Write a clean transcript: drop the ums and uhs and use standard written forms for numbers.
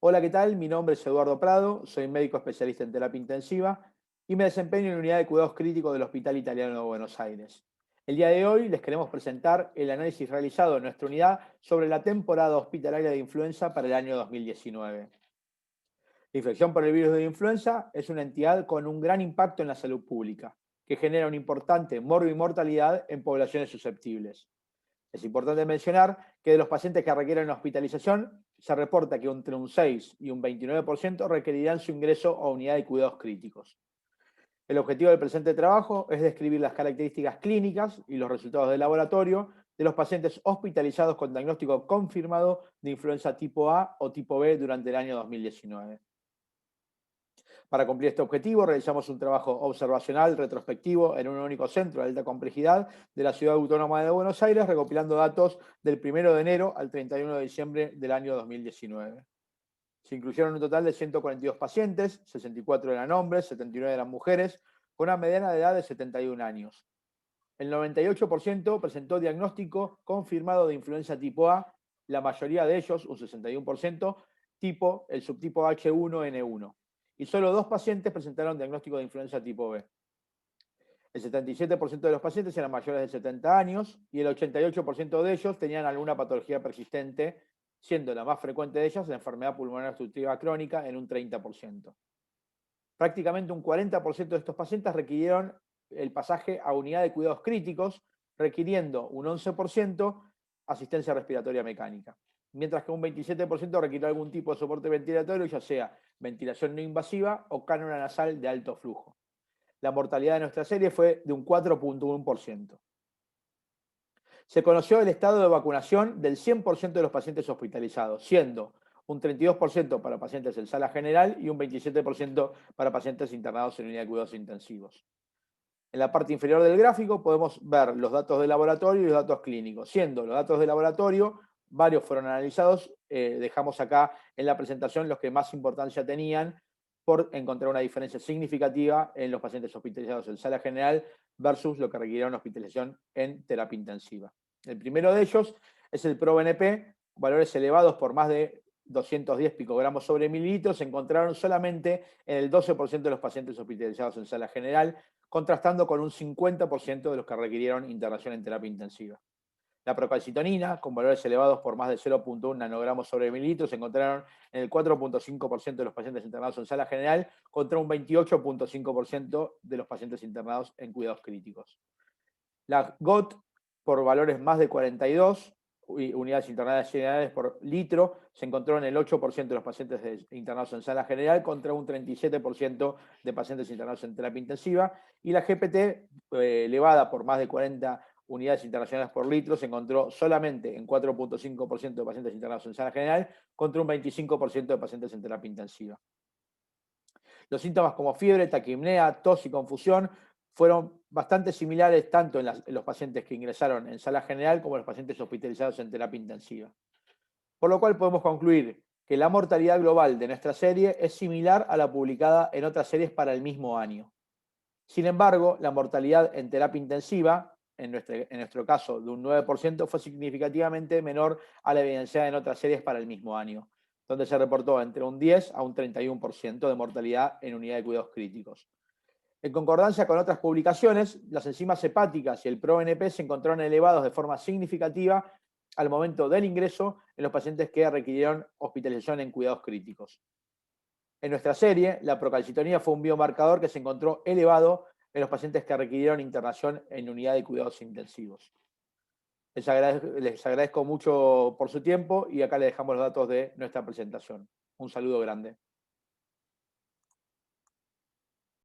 Hola, ¿qué tal? Mi nombre es Eduardo Prado, soy médico especialista en terapia intensiva y me desempeño en la unidad de cuidados críticos del Hospital Italiano de Buenos Aires. El día de hoy les queremos presentar el análisis realizado en nuestra unidad sobre la temporada hospitalaria de influenza para el año 2019. La infección por el virus de influenza es una entidad con un gran impacto en la salud pública, que genera una importante mortalidad en poblaciones susceptibles. Es importante mencionar que de los pacientes que requieren hospitalización, se reporta que entre un 6 y un 29% requerirán su ingreso a unidad de cuidados críticos. El objetivo del presente trabajo es describir las características clínicas y los resultados de laboratorio de los pacientes hospitalizados con diagnóstico confirmado de influenza tipo A o tipo B durante el año 2019. Para cumplir este objetivo, realizamos un trabajo observacional retrospectivo en un único centro de alta complejidad de la Ciudad Autónoma de Buenos Aires, recopilando datos del 1 de enero al 31 de diciembre del año 2019. Se incluyeron un total de 142 pacientes, 64 eran hombres, 79 eran mujeres, con una mediana de edad de 71 años. El 98% presentó diagnóstico confirmado de influenza tipo A, la mayoría de ellos, un 61%, el subtipo H1N1. Y solo 2 pacientes presentaron diagnóstico de influenza tipo B. El 77% de los pacientes eran mayores de 70 años y el 88% de ellos tenían alguna patología persistente, siendo la más frecuente de ellas la enfermedad pulmonar obstructiva crónica en un 30%. Prácticamente un 40% de estos pacientes requirieron el pasaje a unidad de cuidados críticos, requiriendo un 11% asistencia respiratoria mecánica, mientras que un 27% requirió algún tipo de soporte ventilatorio, ya sea ventilación no invasiva o cánula nasal de alto flujo. La mortalidad de nuestra serie fue de un 4,1%. Se conoció el estado de vacunación del 100% de los pacientes hospitalizados, siendo un 32% para pacientes en sala general y un 27% para pacientes internados en unidad de cuidados intensivos. En la parte inferior del gráfico podemos ver los datos de laboratorio y los datos clínicos, siendo los datos de laboratorio, varios fueron analizados, dejamos acá en la presentación los que más importancia tenían por encontrar una diferencia significativa en los pacientes hospitalizados en sala general versus lo que requirieron hospitalización en terapia intensiva. El primero de ellos es el ProBNP, valores elevados por más de 210 picogramos sobre mililitros se encontraron solamente en el 12% de los pacientes hospitalizados en sala general, contrastando con un 50% de los que requirieron internación en terapia intensiva. La procalcitonina, con valores elevados por más de 0,1 nanogramos sobre mililitros, se encontraron en el 4,5% de los pacientes internados en sala general, contra un 28,5% de los pacientes internados en cuidados críticos. La GOT, por valores más de 42 unidades internacionales por litro, se encontró en el 8% de los pacientes internados en sala general contra un 37% de pacientes internados en terapia intensiva. Y la GPT, elevada por más de 40 unidades internacionales por litro, se encontró solamente en 4,5% de pacientes internados en sala general contra un 25% de pacientes en terapia intensiva. Los síntomas como fiebre, taquipnea, tos y confusión fueron bastante similares tanto en los pacientes que ingresaron en sala general como en los pacientes hospitalizados en terapia intensiva. Por lo cual podemos concluir que la mortalidad global de nuestra serie es similar a la publicada en otras series para el mismo año. Sin embargo, la mortalidad en terapia intensiva, en nuestro caso de un 9%, fue significativamente menor a la evidenciada en otras series para el mismo año, donde se reportó entre un 10 a un 31% de mortalidad en unidad de cuidados críticos. En concordancia con otras publicaciones, las enzimas hepáticas y el ProNP se encontraron elevados de forma significativa al momento del ingreso en los pacientes que requirieron hospitalización en cuidados críticos. En nuestra serie, la procalcitonina fue un biomarcador que se encontró elevado en los pacientes que requirieron internación en unidad de cuidados intensivos. Les agradezco mucho por su tiempo y acá les dejamos los datos de nuestra presentación. Un saludo grande.